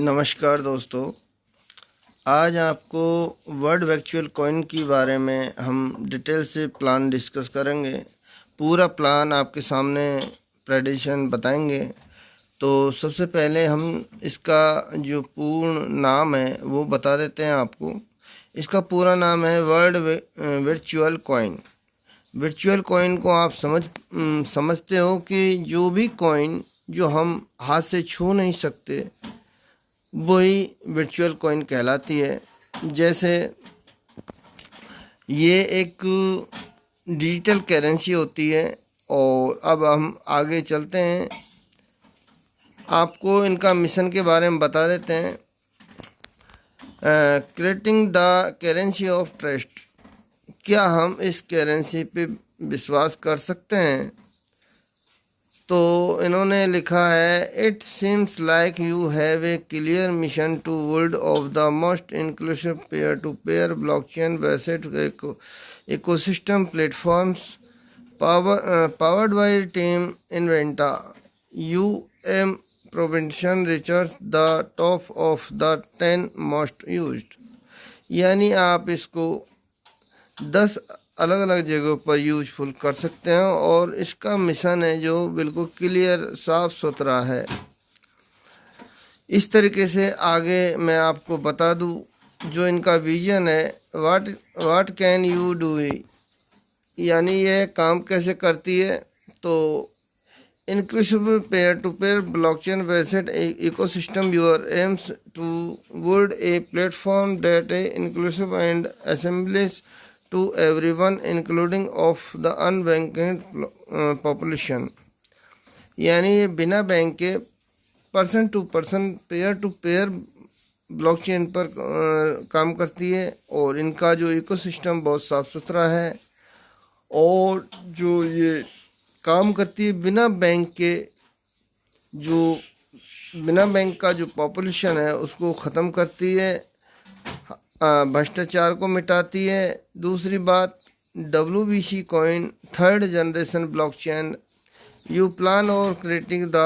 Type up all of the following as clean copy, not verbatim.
नमस्कार दोस्तों। आज आपको वर्ल्ड वर्चुअल कॉइन के बारे में हम डिटेल से प्लान डिस्कस करेंगे। पूरा प्लान आपके सामने प्रेडिक्शन बताएंगे। तो सबसे पहले हम इसका जो पूर्ण नाम है वो बता देते हैं आपको। इसका पूरा नाम है world virtual coin. Virtual coin को आप समझते हो कि जो भी कॉइन जो हम हाथ से छू नहीं सकते वही वर्चुअल कॉइन कहलाती है। जैसे ये एक डिजिटल करेंसी होती है। और अब हम आगे चलते हैं, आपको इनका मिशन के बारे में बता देते हैं। Creating the currency of trust. क्या हम इस करेंसी पे विश्वास कर सकते हैं? तो इन्होंने लिखा है, it seems like you have a clear mission to world of the most inclusive peer to peer blockchain based ecosystem platforms powered by team Inventa. You M provision reaches the top of the 10 most used. यानी आप इसको 10 अलग अलग जगहों पर useful कर सकते हैं और इसका मिशन है जो बिल्कुल क्लियर साफ सुथरा है। इस तरीके से आगे मैं आपको बता दूं जो इनका विजन है, व्हाट कैन यू डू, यानी ये काम कैसे करती है। तो inclusive peer to peer blockchain based ecosystem your aims toward a platform that a inclusive and assemblies to everyone including of the unbanked population। यानी ये बिना बैंक के person to person peer to peer blockchain पर काम करती है और इनका जो इकोसिस्टम बहुत साफ सुथरा है और जो ये काम करती है बिना बैंक के, जो बिना बैंक का जो पॉपुलेशन है उसको ख़त्म करती है, भ्रष्टाचार को मिटाती है। दूसरी बात, WBC coin third generation blockchain. You plan are creating the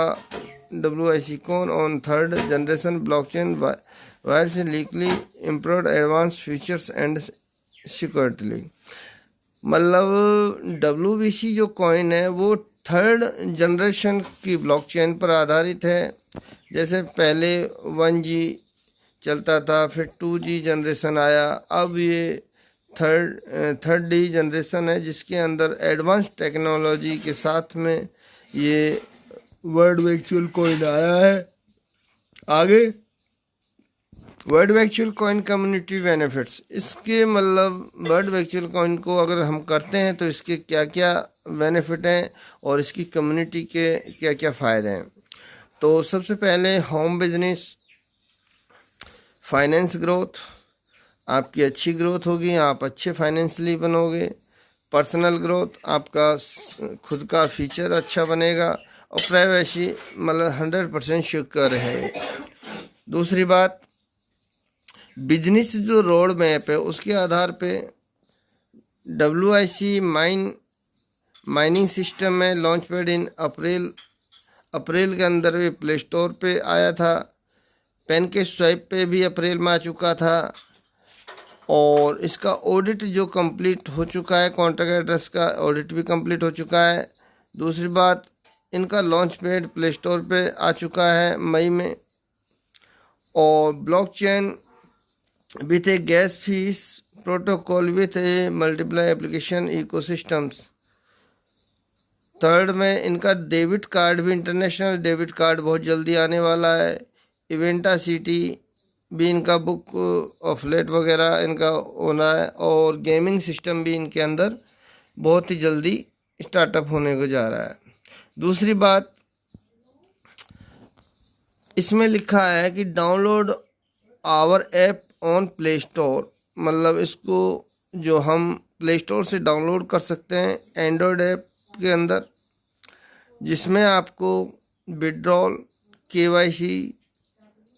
WBC coin on third generation blockchain whiles legally improved advance features and security. मतलब WBC जो कॉइन है वो थर्ड जनरेशन की ब्लॉकचेन पर आधारित है। जैसे पहले 1G चलता था, फिर 2G जनरेशन आया, अब ये थर्ड डी जनरेशन है जिसके अंदर एडवांस टेक्नोलॉजी के साथ में ये वर्ल्ड वर्चुअल कॉइन आया है। आगे world virtual coin community benefits. इसके मतलब वर्ल्ड वर्चुअल कॉइन को अगर हम करते हैं तो इसके क्या क्या बेनिफिट हैं और इसकी कम्युनिटी के क्या क्या फ़ायदे हैं। तो सबसे पहले होम बिजनेस, फाइनेंस ग्रोथ, आपकी अच्छी ग्रोथ होगी, आप अच्छे फाइनेंशियली बनोगे। पर्सनल ग्रोथ, आपका खुद का फीचर अच्छा बनेगा और प्राइवेसी मतलब 100% सिक्योर है। दूसरी बात, बिजनेस जो रोड मैप है उसके आधार पे WIC माइनिंग सिस्टम में लॉन्च पैड इन अप्रैल के अंदर भी प्ले स्टोर पे आया था। PancakeSwap पे भी अप्रैल में आ चुका था और इसका ऑडिट जो कंप्लीट हो चुका है, कॉन्ट्रैक्ट एड्रेस का ऑडिट भी कंप्लीट हो चुका है। दूसरी बात, इनका लॉन्च पैड प्ले स्टोर पे आ चुका है मई में। और blockchain with A gas fees protocol with A multiply application ecosystems. Third में इनका डेबिट कार्ड भी, इंटरनेशनल डेबिट कार्ड बहुत जल्दी आने वाला है। इवेंटा सिटी भी इनका बुक ऑफ लेट वगैरह इनका होना है और गेमिंग सिस्टम भी इनके अंदर बहुत ही जल्दी स्टार्टअप होने को जा रहा है। दूसरी बात, इसमें लिखा है कि download our app on play store. मतलब इसको जो हम प्ले स्टोर से डाउनलोड कर सकते हैं एंड्रॉयड ऐप के अंदर, जिसमें आपको withdrawal, KYC,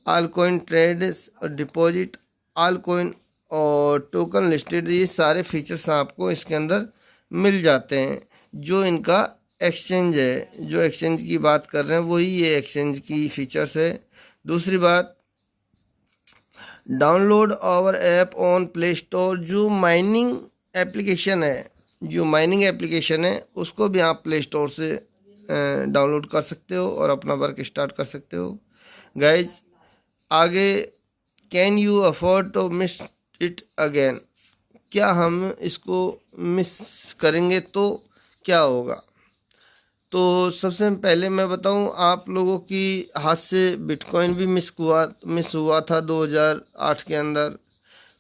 all coin trades और डिपॉजिट, ऑल कॉइन और टोकन लिस्टेड, ये सारे फीचर्स आपको इसके अंदर मिल जाते हैं। जो इनका एक्सचेंज है, जो एक्सचेंज की बात कर रहे हैं वही ये एक्सचेंज की फीचर्स है। दूसरी बात, download our app on play store. जो माइनिंग एप्लीकेशन है उसको भी आप प्ले स्टोर से डाउनलोड कर सकते हो और अपना वर्क स्टार्ट कर सकते हो। गाइज आगे, can you afford to miss it again, क्या हम इसको मिस करेंगे तो क्या होगा। तो सबसे पहले मैं बताऊं, आप लोगों की हाथ से बिटकॉइन भी मिस हुआ था 2008 के अंदर,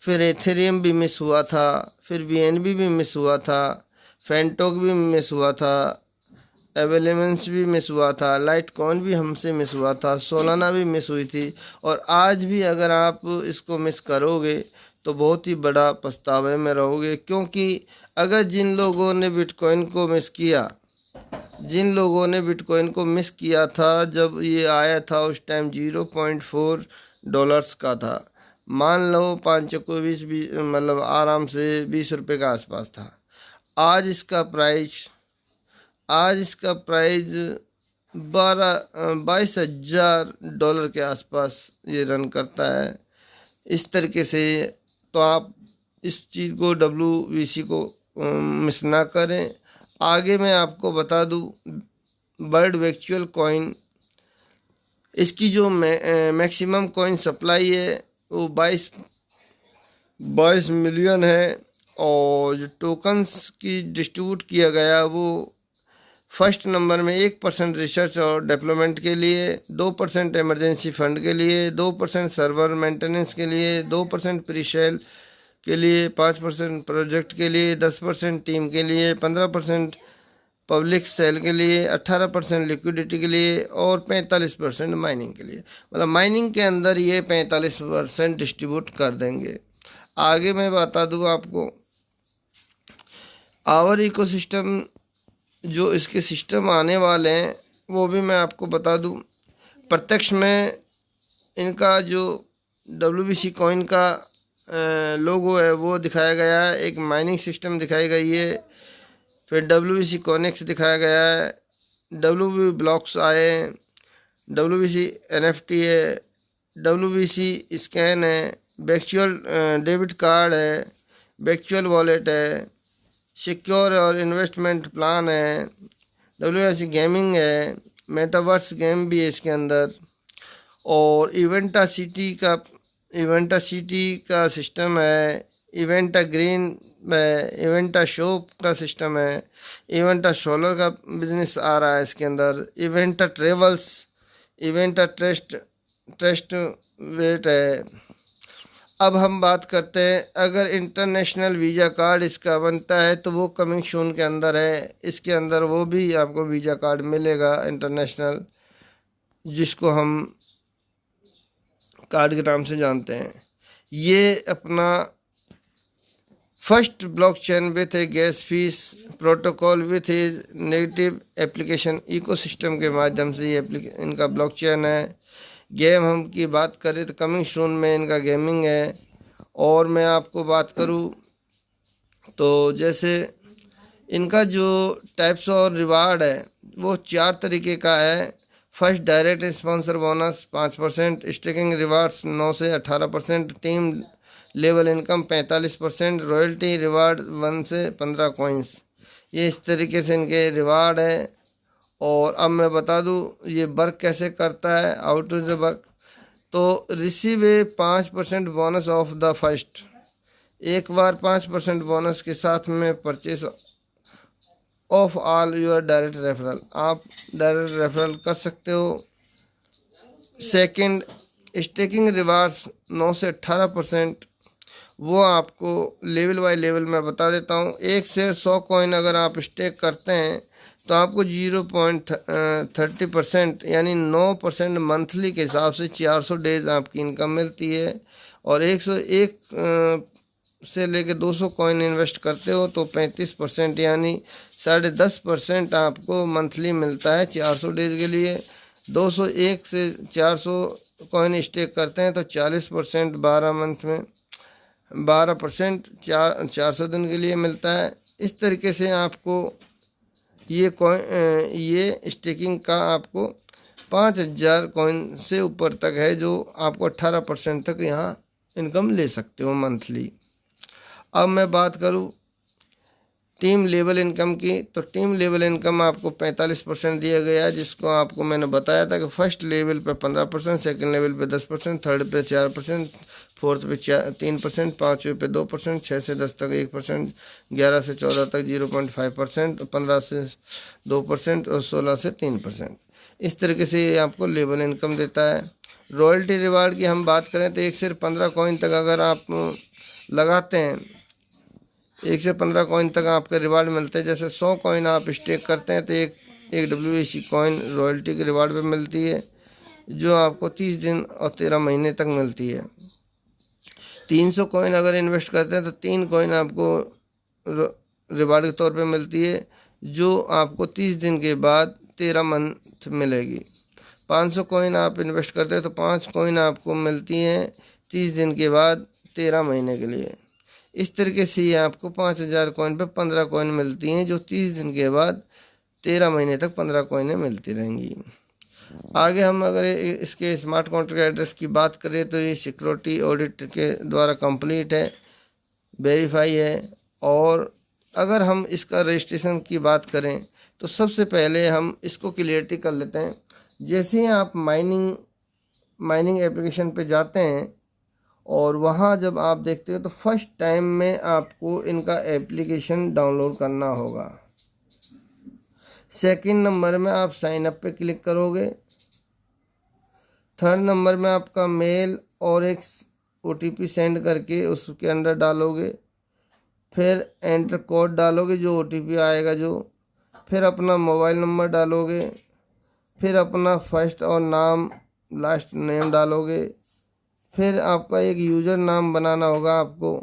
फिर एथेरियम भी मिस हुआ था, फिर बीएनबी भी मिस हुआ था, फैंटोक भी मिस हुआ था, एवेलेमेंस भी मिस हुआ था, लाइट कॉइन भी हमसे मिस हुआ था, सोलाना भी मिस हुई थी। और आज भी अगर आप इसको मिस करोगे तो बहुत ही बड़ा पछतावे में रहोगे, क्योंकि अगर जिन लोगों ने बिटकॉइन को मिस किया था जब ये आया था, उस टाइम $0.4 का था। मान लो 5 को 20 मतलब आराम से 20 रुपये का आसपास था। आज इसका प्राइस $22,000 के आसपास ये रन करता है। इस तरीके से तो आप इस चीज़ को WBC को मिस ना करें। आगे मैं आपको बता दूं, बर्ड वर्चुअल कॉइन, इसकी जो मैक्सिमम कॉइन सप्लाई है वो 22 मिलियन है, और जो टोकन्स की डिस्ट्रीब्यूट किया गया वो फर्स्ट नंबर में 1% रिसर्च और डेवलपमेंट के लिए, 2% इमरजेंसी फंड के लिए, 2% सर्वर मेंटेनेंस के लिए, 2% प्रीसेल के लिए, 5% प्रोजेक्ट के लिए, 10% टीम के लिए, 15% पब्लिक सेल के लिए, 18% लिक्विडिटी के लिए और 45% माइनिंग के लिए। मतलब माइनिंग के अंदर ये 45% डिस्ट्रीब्यूट कर देंगे। आगे मैं बता दूँ आपको, आवर इकोसिस्टम, जो इसके सिस्टम आने वाले हैं वो भी मैं आपको बता दूं। प्रत्यक्ष में इनका जो WBC कॉइन का लोगो है वो दिखाया गया है, एक माइनिंग सिस्टम दिखाई गई है, फिर WBC कॉनेक्स दिखाया गया है, WB ब्लॉक्स आए हैं, WBC NFT है, WBC स्कैन है, वर्चुअल डेबिट कार्ड है, वर्चुअल वॉलेट है, सिक्योर और इन्वेस्टमेंट प्लान है, WBC गेमिंग है, मेटावर्स गेम भी है इसके अंदर, और इवेंटा सिटी का सिस्टम है, इवेंटा ग्रीन है, इवेंटा शॉप का सिस्टम है, इवेंटा सोलर का बिजनेस आ रहा है इसके अंदर, इवेंटा ट्रेवल्स, इवेंटा ट्रस्ट वेट है। अब हम बात करते हैं, अगर इंटरनेशनल वीज़ा कार्ड इसका बनता है तो वो कमिंग सून के अंदर है। इसके अंदर वो भी आपको वीज़ा कार्ड मिलेगा इंटरनेशनल, जिसको हम कार्ड के नाम से जानते हैं। ये अपना first blockchain with A gas fees protocol with a native application ecosystem के माध्यम से ये इनका ब्लॉकचेन है। गेम हम की बात करें तो कमिंग सून में इनका गेमिंग है। और मैं आपको बात करूं तो जैसे इनका जो टाइप्स और रिवार्ड है वो 4 तरीके का है। First, direct sponsor bonus 5%, staking rewards 9 से 18%, team level income 45%, royalty reward 1 से 15 कॉइन्स। ये इस तरीके से इनके रिवार्ड है। और अब मैं बता दूं ये वर्क कैसे करता है, हाउ टू द वर्क। तो receive A 5% bonus of the first, एक बार 5% बोनस के साथ में purchase of all your direct referral, आप डायरेक्ट रेफरल कर सकते हो। सेकंड, स्टेकिंग रिवार्ड्स 9 से 18%, वो आपको लेवल बाय लेवल मैं बता देता हूँ। 1 से 100 कॉइन अगर आप स्टेक करते हैं तो आपको 0.30% यानी 9% मंथली के हिसाब से 400 डेज आपकी इनकम मिलती है। और 101 से लेके 200 कॉइन इन्वेस्ट करते हो तो 35% यानी 10.5% आपको मंथली मिलता है 400 डेज के लिए। 201 से 400 कॉइन स्टेक करते हैं तो 40% 12 मंथ में, 12% 400 दिन के लिए मिलता है। इस तरीके से आपको ये स्टेकिंग का आपको 5000 कॉइन से ऊपर तक है जो आपको 18% तक यहाँ इनकम ले सकते हो मंथली। अब मैं बात करूँ टीम लेवल इनकम की, तो टीम लेवल इनकम आपको 45% दिया गया है, जिसको आपको मैंने बताया था कि फर्स्ट लेवल पे 15%, सेकंड लेवल पे 10%, थर्ड पे 4%, फोर्थ पे 3%, पाँचवें पे 2%, 6 से 10 तक 1%, 11 से 14 तक 0.5%, 15 से 2% और 16 से 3%। इस तरीके से ये आपको लेवल इनकम देता है। रॉयल्टी रिवार्ड की हम बात करें तो 1 से 15 कॉइन तक अगर आप लगाते हैं, 1 से 15 कॉइन तक आपके रिवार्ड मिलते हैं। जैसे 100 कॉइन आप स्टेक करते हैं तो एक WBC कॉइन रॉयल्टी के रिवार्ड पे मिलती है, जो आपको 30 दिन और 13 महीने तक मिलती है। 300 कॉइन अगर इन्वेस्ट करते हैं तो 3 कॉइन आपको रिवार्ड के तौर पे मिलती है, जो आपको 30 दिन के बाद 13 मंथ मिलेगी। 500 कॉइन आप इन्वेस्ट करते हैं तो 5 कॉइन आपको मिलती हैं 30 दिन के बाद 13 महीने के लिए। इस तरीके से ये आपको 5000 कॉइन पे 15 कॉइन मिलती हैं, जो 30 दिन के बाद 13 महीने तक 15 कॉइनें मिलती रहेंगी। आगे हम अगर इसके स्मार्ट कॉन्ट्रैक्ट एड्रेस की बात करें तो ये सिक्योरिटी ऑडिट के द्वारा कंप्लीट है, वेरीफाई है। और अगर हम इसका रजिस्ट्रेशन की बात करें तो सबसे पहले हम इसको क्लियरिटी कर लेते हैं। जैसे ही आप माइनिंग एप्लीकेशन पे जाते हैं और वहाँ जब आप देखते हो तो फर्स्ट टाइम में आपको इनका एप्लीकेशन डाउनलोड करना होगा। सेकंड नंबर में आप साइन अप पे क्लिक करोगे। थर्ड नंबर में आपका मेल और एक OTP सेंड करके उसके अंदर डालोगे, फिर एंटर कोड डालोगे जो OTP आएगा जो, फिर अपना मोबाइल नंबर डालोगे, फिर अपना फर्स्ट और नाम लास्ट नेम डालोगे, फिर आपका एक यूज़र नाम बनाना होगा आपको,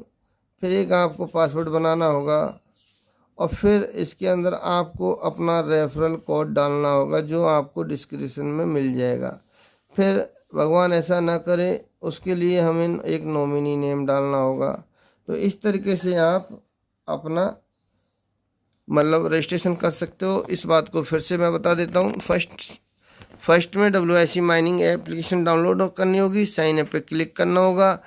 फिर एक आपको पासवर्ड बनाना होगा, और फिर इसके अंदर आपको अपना रेफरल कोड डालना होगा जो आपको डिस्क्रिप्शन में मिल जाएगा। फिर भगवान ऐसा ना करे उसके लिए हमें एक नॉमिनी नेम डालना होगा। तो इस तरीके से आप अपना मतलब रजिस्ट्रेशन कर सकते हो। इस बात को फिर से मैं बता देता हूँ। फर्स्ट में WIC माइनिंग एप्लीकेशन डाउनलोड करनी होगी, साइन अप पे क्लिक करना होगा,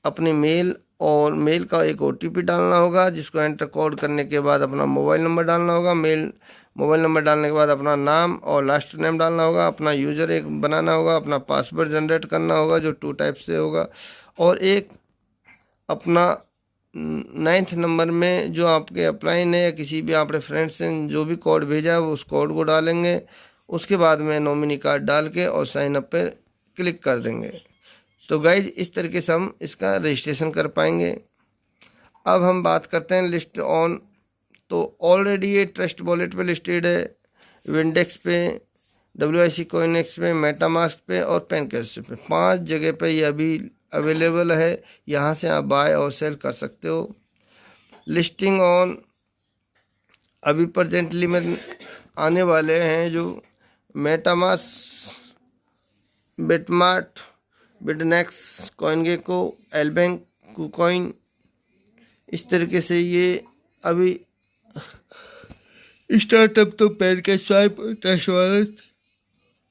अपने मेल और मेल का एक OTP डालना होगा, जिसको एंटर कोड करने के बाद अपना मोबाइल नंबर डालना होगा, मोबाइल नंबर डालने के बाद अपना नाम और लास्ट नेम डालना होगा, अपना यूज़र एक बनाना होगा, अपना पासवर्ड जनरेट करना होगा जो 2 टाइप से होगा, और एक अपना 9th नंबर में जो आपके अपलाइन है या किसी भी आप रेफरेंस से जो भी कोड भेजा है वो उस कोड को डालेंगे। उसके बाद में नॉमिनी कार्ड डाल के और साइन अप पे क्लिक कर देंगे। तो गाइज इस तरीके से हम इसका रजिस्ट्रेशन कर पाएंगे। अब हम बात करते हैं लिस्ट ऑन। तो ऑलरेडी ये ट्रस्ट वॉलेट पे लिस्टेड है, विंडेक्स पे, WIC कॉइनेक्स पे, मेटामास्क पे और पेनकेस्ट पे। 5 जगह पे ये अभी अवेलेबल है। यहाँ से आप बाय और सेल कर सकते हो। लिस्टिंग ऑन अभी प्रेजेंटली में आने वाले हैं जो मेटामास्क, बिटमार्ट, बिटनेक्स, कॉइनगेको, एलबैंक, कुकॉइन। इस तरीके से ये अभी स्टार्टअप तो पेनकेस्ट, स्वाइप, ट्रस्ट वॉलेट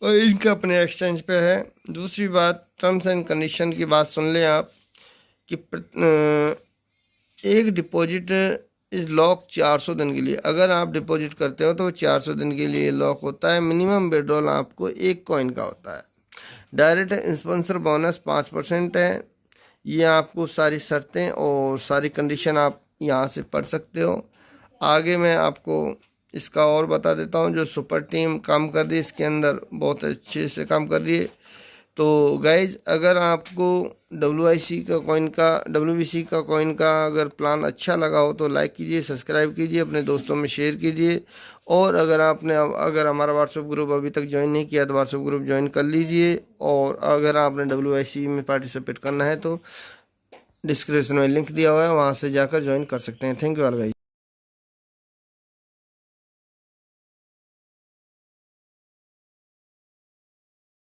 और इनका अपने एक्सचेंज पे है। दूसरी बात, टर्म्स एंड कंडीशन की बात सुन लें आप कि एक डिपॉजिट इस लॉक 400 दिन के लिए। अगर आप डिपॉजिट करते हो तो वो 400 दिन के लिए लॉक होता है। मिनिमम विड्रॉल आपको 1 कॉइन का होता है। डायरेक्ट स्पॉन्सर बोनस 5% है। ये आपको सारी शर्तें और सारी कंडीशन आप यहाँ से पढ़ सकते हो। आगे मैं आपको इसका और बता देता हूँ। जो सुपर टीम काम कर रही है इसके अंदर बहुत अच्छे से काम कर रही है। तो गाइज अगर आपको WBC का कॉइन का अगर प्लान अच्छा लगा हो तो लाइक कीजिए, सब्सक्राइब कीजिए, अपने दोस्तों में शेयर कीजिए। और अगर हमारा व्हाट्सएप ग्रुप अभी तक ज्वाइन नहीं किया तो व्हाट्सएप ग्रुप ज्वाइन कर लीजिए। और अगर आपने WIC में पार्टिसिपेट करना है तो डिस्क्रिप्शन में लिंक दिया हुआ है, वहाँ से जाकर ज्वाइन कर सकते हैं। Thank you all guys.